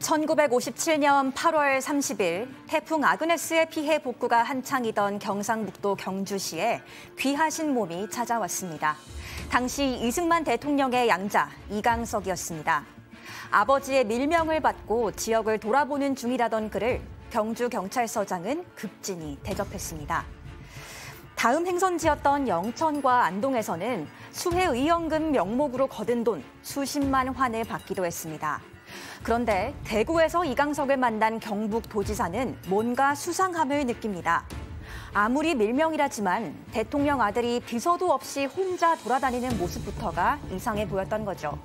1957년 8월 30일 태풍 아그네스의 피해 복구가 한창이던 경상북도 경주시에 귀하신 몸이 찾아왔습니다. 당시 이승만 대통령의 양자 이강석이었습니다. 아버지의 밀명을 받고 지역을 돌아보는 중이라던 그를 경주경찰서장은 극진히 대접했습니다. 다음 행선지였던 영천과 안동에서는 수해의연금 명목으로 거둔 돈 수십만 환을 받기도 했습니다. 그런데 대구에서 이강석을 만난 경북도지사는 뭔가 수상함을 느낍니다. 아무리 밀명이라지만 대통령 아들이 비서도 없이 혼자 돌아다니는 모습부터가 이상해 보였던 거죠.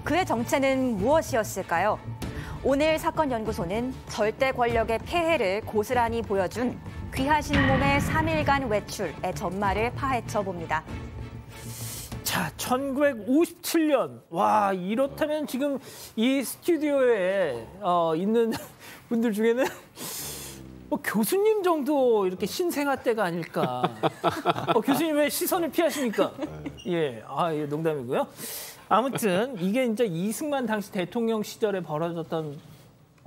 그의 정체는 무엇이었을까요? 오늘 사건연구소는 절대 권력의 폐해를 고스란히 보여준 귀하신 몸의 3일간 외출의 전말을 파헤쳐 봅니다. 자, 1957년. 와, 이렇다면 지금 이 스튜디오에 있는 분들 중에는 뭐 교수님 정도 이렇게 신생아 때가 아닐까. 교수님 왜 시선을 피하십니까? 예, 예, 농담이고요. 아무튼 이게 이제 이승만 당시 대통령 시절에 벌어졌던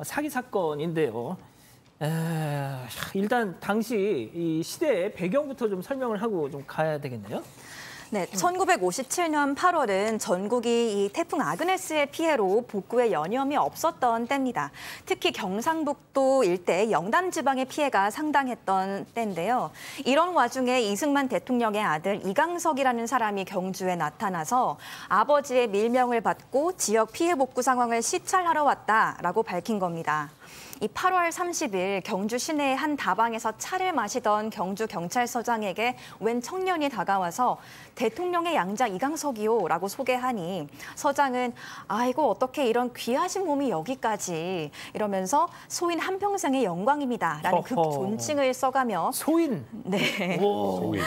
사기 사건인데요. 일단 당시 이 시대의 배경부터 좀 설명을 하고 좀 가야 되겠네요. 네, 1957년 8월은 전국이 이 태풍 아그네스의 피해로 복구에 여념이 없었던 때입니다. 특히 경상북도 일대 영남 지방의 피해가 상당했던 때인데요. 이런 와중에 이승만 대통령의 아들 이강석이라는 사람이 경주에 나타나서 아버지의 밀명을 받고 지역 피해 복구 상황을 시찰하러 왔다라고 밝힌 겁니다. 이 8월 30일 경주 시내의 한 다방에서 차를 마시던 경주경찰서장에게 웬 청년이 다가와서 대통령의 양자 이강석이요라고 소개하니 서장은 아이고 어떻게 이런 귀하신 몸이 여기까지 이러면서 소인 한평생의 영광입니다라는 극존칭을 써가며 소인? 네. 소인.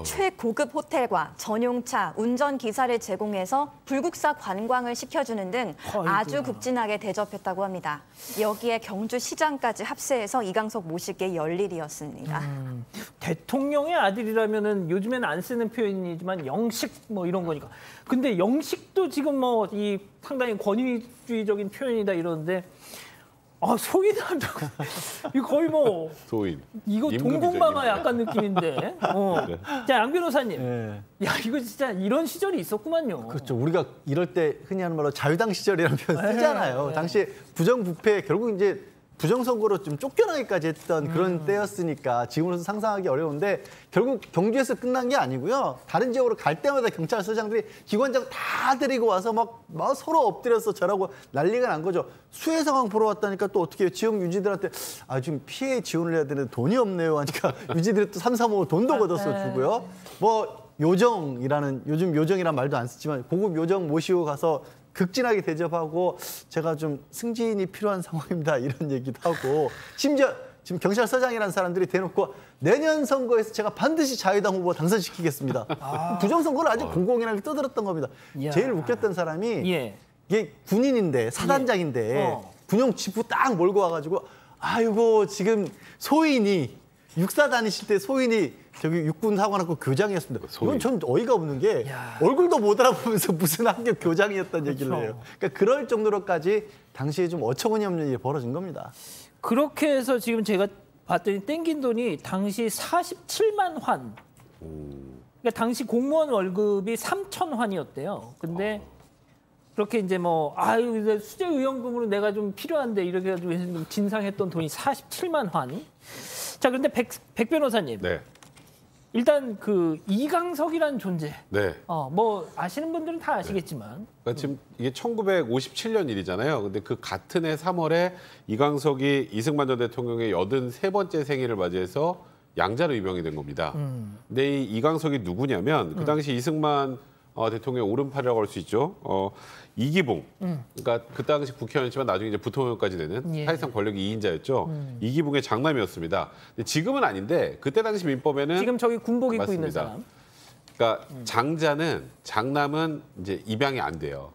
최고급 호텔과 전용차, 운전기사를 제공해서 불국사 관광을 시켜주는 등 아주 극진하게 대접했다고 합니다. 여기에 경주시장까지 합세해서 이강석 모시기에 열일이었습니다. 대통령의 아들이라면은 요즘엔 안 쓰는 표현이지만 영식 뭐 이런 거니까. 근데 영식도 지금 뭐 이 상당히 권위주의적인 표현이다 이러는데 소인한다. 이거 거의 뭐 소인. 이거 동공방아 약간 느낌인데. 네. 자, 양 변호사님. 네. 야, 이거 진짜 이런 시절이 있었구만요. 그렇죠. 우리가 이럴 때 흔히 하는 말로 자유당 시절이라는 표현 쓰잖아요. 네. 당시에 부정부패 결국 이제 부정선거로 좀 쫓겨나기까지 했던 그런 때였으니까 지금으로서 상상하기 어려운데 결국 경주에서 끝난 게 아니고요. 다른 지역으로 갈 때마다 경찰서장들이 기관장 다 데리고 와서 막 서로 엎드려서 저라고 난리가 난 거죠. 수해 상황 보러 왔다니까 또 어떻게 해요? 지역 유지들한테 지금 피해 지원을 해야 되는데 돈이 없네요 하니까 유지들이 또 3, 3, 5 돈도 걷어서 주고요. 뭐 요정이라는 요즘 요정이란 말도 안 쓰지만 고급 요정 모시고 가서 극진하게 대접하고 제가 좀 승진이 필요한 상황입니다. 이런 얘기도 하고 심지어 지금 경찰서장이라는 사람들이 대놓고 내년 선거에서 제가 반드시 자유당 후보 당선시키겠습니다. 부정선거를 아주 공공연하게 떠들었던 겁니다. 이야. 제일 웃겼던 사람이 이게 군인인데 사단장인데 군용 지프 딱 몰고 와가지고 아이고 지금 소인이 육사 다니실 때 소인이 저기 육군 사관학교 교장이었습니다. 이건 전 어이가 없는 게 얼굴도 못 알아보면서 무슨 학교 교장이었다는 얘기를 해요. 그러니까 그럴 정도로까지 당시에 좀 어처구니없는 일이 벌어진 겁니다. 그렇게 해서 지금 제가 봤더니 땡긴 돈이 당시 47만 환. 그러니까 당시 공무원 월급이 3천 환이었대요. 근데 그렇게 이제 뭐 수재 의연금으로 내가 좀 필요한데 이렇게 해가지고 진상했던 돈이 47만 환. 자, 그런데 백 변호사님. 네. 일단 그 이강석이라는 존재. 네. 뭐 아시는 분들은 다 아시겠지만. 그러니까 지금 이게 1957년 일이잖아요. 근데 그 같은 해 3월에 이강석이 이승만 전 대통령의 83번째 생일을 맞이해서 양자로 임명이 된 겁니다. 근데 이 이강석이 누구냐면 그 당시 이승만 대통령 오른팔이라고 할 수 있죠. 이기붕. 그러니까 그 당시 국회의원이지만 나중에 이제 부통령까지 되는 사실상 권력이 2인자였죠. 이기붕의 장남이었습니다. 근데 지금은 아닌데 그때 당시 민법에는 지금 저기 군복 입고 있는 사람. 그러니까 장남은 이제 입양이 안 돼요.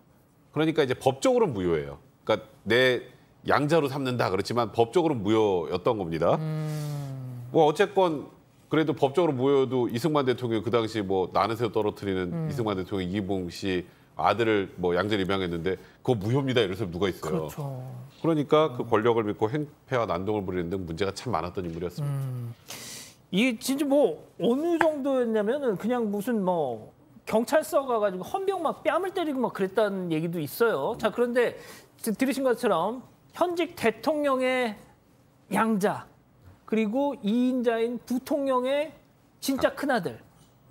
그러니까 이제 법적으로는 무효예요. 그러니까 내 양자로 삼는다 그렇지만 법적으로는 무효였던 겁니다. 뭐 어쨌건 그래도 법적으로 무효도 이승만 대통령 그 당시 뭐 나는새우 떨어뜨리는 이승만 대통령 이기붕 씨 아들을 뭐 양자를 입양했는데 그거 무효입니다 이럴 사람 누가 있어요. 그렇죠. 그러니까 그 권력을 믿고 행패와 난동을 부리는 등 문제가 참 많았던 인물이었습니다. 이게 진짜 뭐 어느 정도였냐면은 그냥 무슨 뭐 경찰서 가가지고 헌병 막 뺨을 때리고 막 그랬다는 얘기도 있어요. 자, 그런데 들으신 것처럼 현직 대통령의 양자 그리고 2인자인 부통령의 진짜 큰아들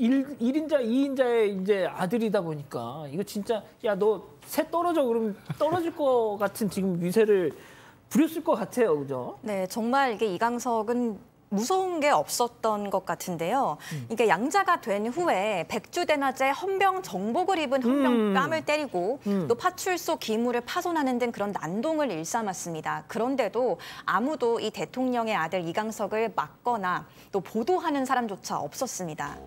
1인자, 2인자의 이제 아들이다 보니까 이거 진짜 야, 너 새 떨어져 그러면 떨어질 것 같은 지금 위세를 부렸을 것 같아요. 그죠? 네, 정말 이게 이강석은 무서운 게 없었던 것 같은데요. 이게 양자가 된 후에 백주대낮에 헌병 정복을 입은 헌병 뺨을 때리고 또 파출소 기물을 파손하는 등 그런 난동을 일삼았습니다. 그런데도 아무도 이 대통령의 아들 이강석을 막거나 또 보도하는 사람조차 없었습니다.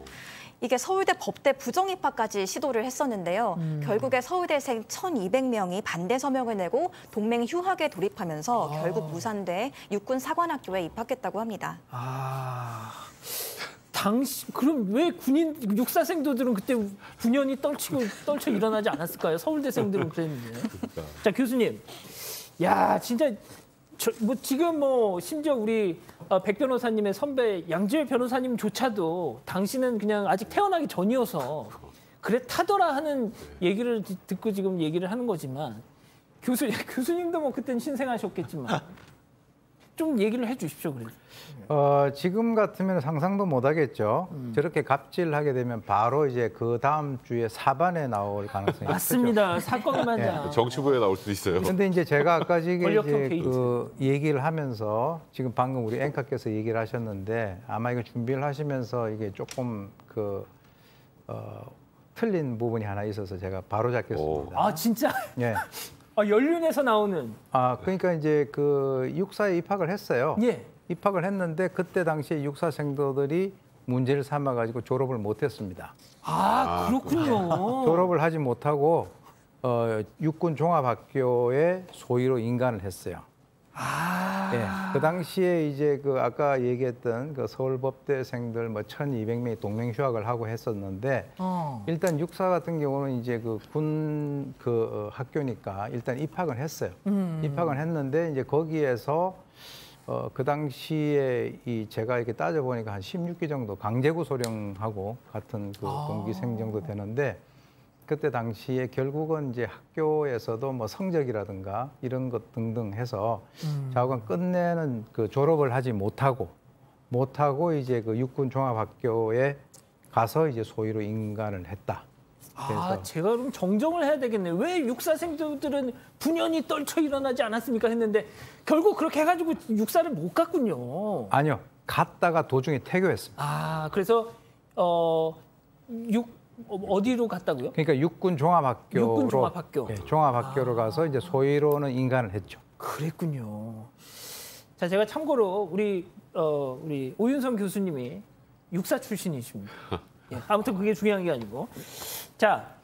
이게 서울대 법대 부정입학까지 시도를 했었는데요. 결국에 서울대생 1,200명이 반대 서명을 내고 동맹 휴학에 돌입하면서 결국 무산돼 육군 사관학교에 입학했다고 합니다. 당시 그럼 왜 군인 육사생도들은 그때 군연이 떨쳐 일어나지 않았을까요? 서울대생들은 그랬는데. 자, 교수님, 야 진짜 뭐 지금 뭐 심지어 우리 백 변호사님의 선배 양지열 변호사님조차도 당신은 그냥 아직 태어나기 전이어서 그래 타더라 하는 얘기를 듣고 지금 얘기를 하는 거지만 교수님도 뭐 그때는 신생하셨겠지만 좀 얘기를 해주십시오. 그래도. 지금 같으면 상상도 못 하겠죠. 저렇게 갑질하게 되면 바로 이제 그 다음 주에 사반에 나올 가능성이 맞습니다. 사건이 맞아. 정치부에 나올 수도 있어요. 그런데 이제 제가 아까 이제 권력형 그 얘기를 하면서 지금 방금 우리 앵커께서 얘기를 하셨는데 아마 이거 준비를 하시면서 이게 조금 틀린 부분이 하나 있어서 제가 바로 잡겠습니다. 아 진짜? 예. 연륜에서 나오는. 그러니까 이제 그 육사에 입학을 했어요. 예. 입학을 했는데 그때 당시에 육사생도들이 문제를 삼아가지고 졸업을 못했습니다. 그렇군요. 졸업을 하지 못하고 육군 종합학교에 소위로 인간을 했어요. 예, 그 당시에 이제 그 아까 얘기했던 그 서울법대생들 뭐 1,200명이 동맹 휴학을 하고 했었는데 일단 육사 같은 경우는 이제 그 군 학교니까 일단 입학을 했어요. 입학을 했는데 이제 거기에서 그 당시에 제가 이렇게 따져보니까 한 16기 정도 강제구 소령하고 같은 그 동기생 정도 되는데 그때 당시에 결국은 이제 학교에서도 뭐 성적이라든가 이런 것 등등 해서 좌우간 끝내는 그 졸업을 하지 못하고 이제 그 육군 종합학교에 가서 이제 소위로 인간을 했다. 그래서 제가 그럼 정정을 해야 되겠네요. 왜 육사생들은 분연히 떨쳐 일어나지 않았습니까 했는데 결국 그렇게 해가지고 육사를 못 갔군요. 아니요. 갔다가 도중에 퇴교했습니다. 그래서 어디로 갔다고요? 그러니까 육군 종합학교로 육군 종합학교. 네, 종합학교로 가서 이제 소위로는 인간을 했죠. 그랬군요. 자, 제가 참고로 우리 오윤성 교수님이 육사 출신이십니다. 예, 아무튼 그게 중요한 게 아니고. 자,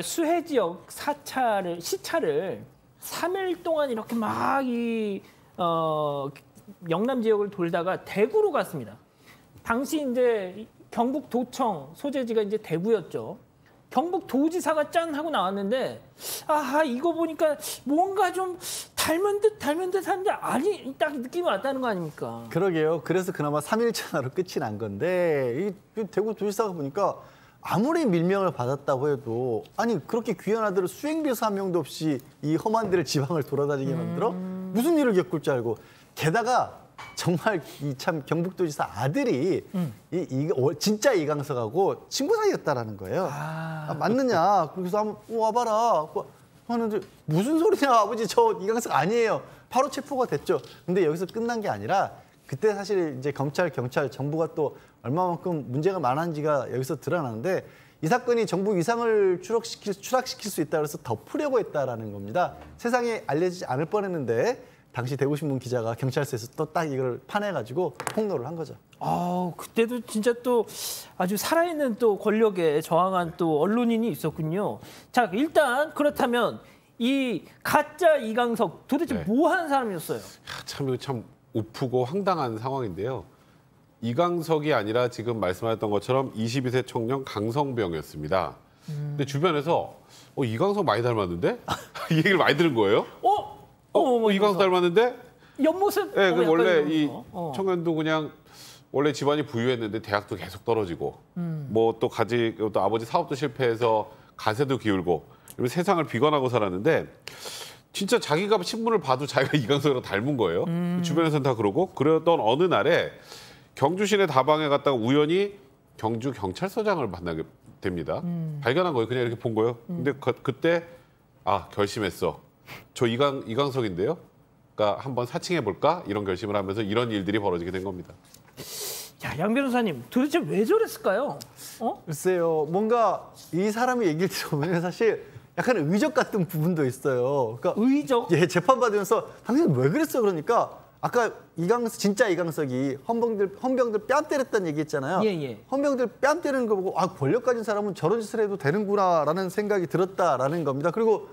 수해 지역 시차를 3일 동안 이렇게 막 영남 지역을 돌다가 대구로 갔습니다. 당시 이제 경북도청 소재지가 이제 대구였죠. 경북도지사가 짠 하고 나왔는데 이거 보니까 뭔가 좀 닮은 듯 하는데 아니 딱 느낌이 왔다는 거 아닙니까? 그러게요. 그래서 그나마 3일 전화로 끝이 난 건데 이 대구 도지사가 보니까 아무리 밀명을 받았다고 해도 아니 그렇게 귀한 아들을 수행비서 한 명도 없이 이 험한 데를 지방을 돌아다니게 만들어 무슨 일을 겪을 줄 알고 게다가 정말 참 경북도지사 아들이 진짜 이강석하고 친구 사이였다라는 거예요. 맞느냐? 그래서 한번 와봐라. 하는데 무슨 소리냐 아버지 저 이강석 아니에요. 바로 체포가 됐죠. 근데 여기서 끝난 게 아니라 그때 사실 이제 검찰, 경찰, 정부가 또 얼마만큼 문제가 많은지가 여기서 드러나는데 이 사건이 정부 위상을 추락시킬 수 있다 그래서 덮으려고 했다라는 겁니다. 세상에 알려지지 않을 뻔했는데 당시 대구신문 기자가 경찰서에서 또 딱 이걸 파내가지고 폭로를 한 거죠. 그때도 진짜 또 아주 살아있는 또 권력에 저항한 또 언론인이 있었군요. 자, 일단 그렇다면 이 가짜 이강석 도대체 뭐 하는 사람이었어요? 참 우프고 황당한 상황인데요. 이강석이 아니라 지금 말씀하셨던 것처럼 22세 청년 강성병이었습니다. 근데 주변에서 이광석 많이 닮았는데 이 얘기를 많이 들은 거예요. 이광석 닮았는데? 옆모습? 네, 그 원래 약간 이 이런 거. 청년도 그냥 원래 집안이 부유했는데 대학도 계속 떨어지고 뭐 또 또 아버지 사업도 실패해서 가세도 기울고 이런 세상을 비관하고 살았는데 진짜 자기가 신문을 봐도 자기가 이광석이랑 닮은 거예요. 주변에서는 다 그러고 그러던 어느 날에 경주 시내 다방에 갔다가 우연히 경주 경찰서장을 만나게 됩니다. 발견한 거예요. 그냥 이렇게 본 거예요. 근데 그때 결심했어. 저 이광석인데요. 그러니까 한번 사칭해 볼까 이런 결심을 하면서 이런 일들이 벌어지게 된 겁니다. 야, 양 변호사님 도대체 왜 저랬을까요? 글쎄요, 뭔가 이 사람의 얘기를 들어보면 사실 약간 의적 같은 부분도 있어요. 그러니까 의적? 예, 재판 받으면서 당신 왜 그랬어? 그러니까 아까 진짜 이광석이 헌병들 뺨 때렸다는 얘기했잖아요. 예. 헌병들 뺨 때리는 거 보고 권력 가진 사람은 저런 짓을 해도 되는구나라는 생각이 들었다라는 겁니다. 그리고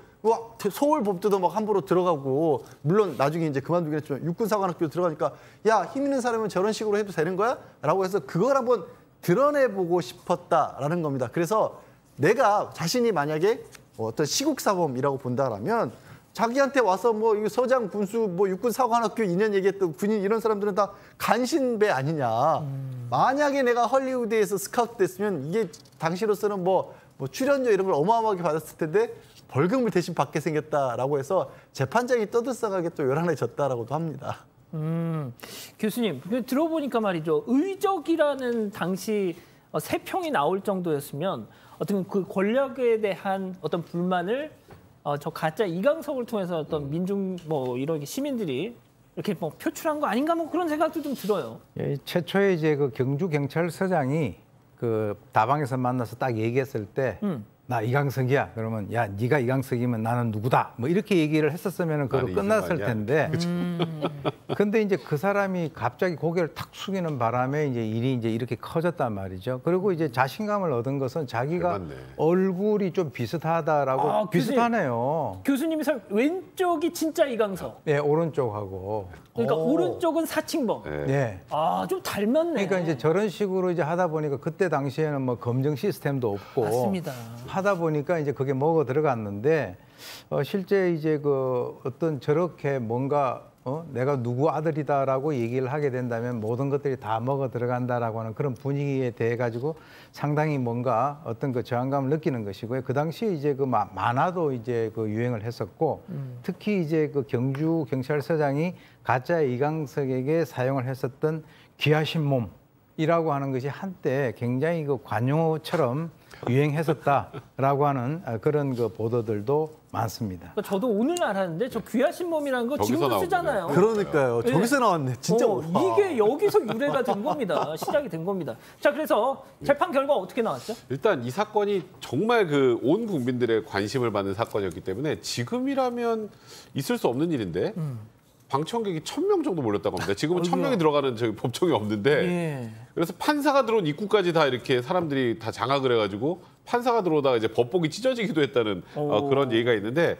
서울법대도 막 함부로 들어가고 물론 나중에 이제 그만두긴 했지만 육군사관학교 들어가니까 야, 힘 있는 사람은 저런 식으로 해도 되는 거야? 라고 해서 그걸 한번 드러내보고 싶었다라는 겁니다. 그래서 내가 자신이 만약에 어떤 시국사범이라고 본다라면 자기한테 와서 뭐 서장, 군수, 뭐 육군사관학교 2년 얘기했던 군인 이런 사람들은 다 간신배 아니냐. 만약에 내가 헐리우드에서 스카우트 됐으면 이게 당시로서는 뭐 출연료 이런 걸 어마어마하게 받았을 텐데 벌금을 대신 받게 생겼다라고 해서 재판장이 떠들썩하게 또 요란해졌다라고도 합니다. 교수님, 들어보니까 말이죠. 의적이라는 당시 세평이 나올 정도였으면 어떤 그 권력에 대한 어떤 불만을 저 가짜 이광석을 통해서 어떤 민중 이런 시민들이 이렇게 표출한 거 아닌가 그런 생각도 좀 들어요. 예, 최초에 이제 그 경주 경찰서장이 그 다방에서 만나서 딱 얘기했을 때 나 이광석이야. 그러면 야, 네가 이광석이면 나는 누구다. 이렇게 얘기를 했었으면 그거 끝났을 텐데. 근데 이제 그 사람이 갑자기 고개를 탁 숙이는 바람에 이제 일이 이제 이렇게 커졌단 말이죠. 그리고 이제 자신감을 얻은 것은 자기가 얼굴이 좀 비슷하다라고 비슷하네요. 교수님이 왼쪽이 진짜 이광석. 예, 오른쪽하고. 그러니까 오른쪽은 사칭범. 예. 좀 닮았네. 그러니까 이제 저런 식으로 이제 하다 보니까 그때 당시에는 검증 시스템도 없고. 맞습니다. 하다 보니까 이제 그게 먹어 들어갔는데 실제 이제 그 어떤 저렇게 뭔가 내가 누구 아들이다라고 얘기를 하게 된다면 모든 것들이 다 먹어 들어간다라고 하는 그런 분위기에 대해 가지고 상당히 뭔가 어떤 그 저항감을 느끼는 것이고요. 그 당시에 이제 그 만화도 이제 그 유행을 했었고 특히 이제 그 경주 경찰서장이 가짜 이광석에게 사용을 했었던 귀하신 몸이라고 하는 것이 한때 굉장히 그 관용어처럼 유행했었다라고 하는 그런 그 보도들도 많습니다. 그러니까 저도 오늘 알았는데 저 귀하신 몸이라는 거 지금도 쓰잖아요. 그러니까요. 저기서 나왔네. 진짜. 이게 여기서 유래가 된 겁니다. 시작이 된 겁니다. 자, 그래서 재판 결과 어떻게 나왔죠? 일단 이 사건이 정말 그 온 국민들의 관심을 받는 사건이었기 때문에 지금이라면 있을 수 없는 일인데 방청객이 1,000명 정도 몰렸다고 합니다. 지금은 1,000명이 들어가는 법정이 없는데 그래서 판사가 들어온 입구까지 다 이렇게 사람들이 다 장악을 해가지고 판사가 들어오다가 이제 법복이 찢어지기도 했다는 그런 얘기가 있는데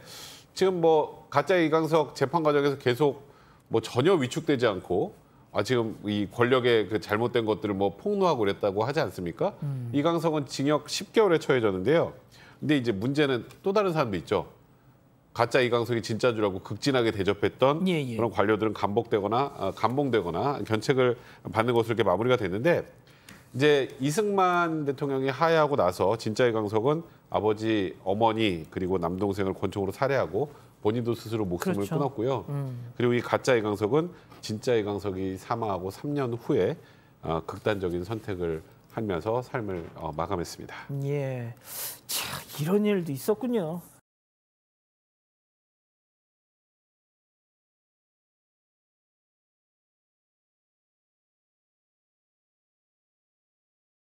지금 가짜 이광석 재판 과정에서 계속 전혀 위축되지 않고 지금 이 권력의 그 잘못된 것들을 폭로하고 그랬다고 하지 않습니까? 이광석은 징역 10개월에 처해졌는데요. 근데 이제 문제는 또 다른 사람도 있죠. 가짜 이광석이 진짜 주라고 극진하게 대접했던 그런 관료들은 감봉되거나 견책을 받는 것으로 이렇게 마무리가 됐는데 이제 이승만 대통령이 하야하고 나서 진짜 이광석은 아버지, 어머니 그리고 남동생을 권총으로 살해하고 본인도 스스로 목숨을 끊었고요. 그리고 이 가짜 이광석은 진짜 이광석이 사망하고 3년 후에 극단적인 선택을 하면서 삶을 마감했습니다. 예, 참 이런 일도 있었군요.